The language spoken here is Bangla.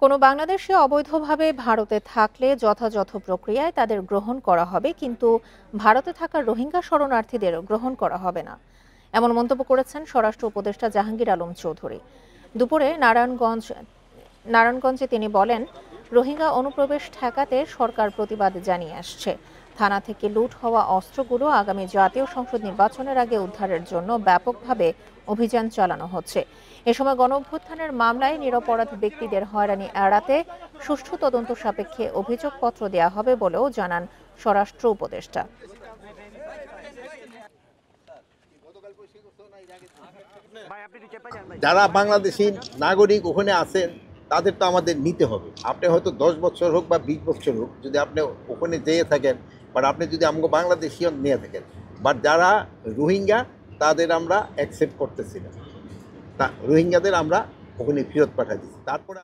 কোনো বাংলাদেশি অবৈধভাবে ভারতে থাকলে যথাযথ প্রক্রিয়ায় তাদের গ্রহণ করা হবে, কিন্তু ভারতে থাকা রোহিঙ্গা শরণার্থীদের গ্রহণ করা হবে না, এমন মন্তব্য করেছেন স্বরাষ্ট্র উপদেষ্টা জাহাঙ্গীর আলম চৌধুরী। দুপুরে নারায়ণগঞ্জে তিনি বলেন, রোহিঙ্গা অনুপ্রবেশ ঠেকাতে সরকার প্রতিবাদ জানিয়ে আসছে। থানা থেকে লুট হওয়া অস্ত্রগুলো আগামী জাতীয় সংসদ নির্বাচনের আগে উদ্ধারের জন্য ব্যাপকভাবে অভিযান চালানো হচ্ছে। এ সময় গণঅভ্যুত্থানের মামলায় নিরপরাধ ব্যক্তিদের হয়রানি এড়াতে সুষ্ঠু তদন্ত সাপেক্ষে অভিযোগপত্র দেওয়া হবে বলেও জানান স্বরাষ্ট্র উপদেষ্টা। যারা বাংলাদেশি নাগরিক ওখানে আছেন তাদের তো আমাদের নিতে হবে। আপনি হয়তো 10 বছর হোক বা 20 বছর হোক, যদি আপনি ওখানে যেয়ে থাকেন, বাট আপনি যদি আমাকে বাংলাদেশি নিয়ে থাকেন, বাট যারা রোহিঙ্গা তাদের আমরা অ্যাকসেপ্ট করতেছি না, তা রোহিঙ্গাদের আমরা ওখানে ফেরত পাঠাই দিচ্ছি। তারপরে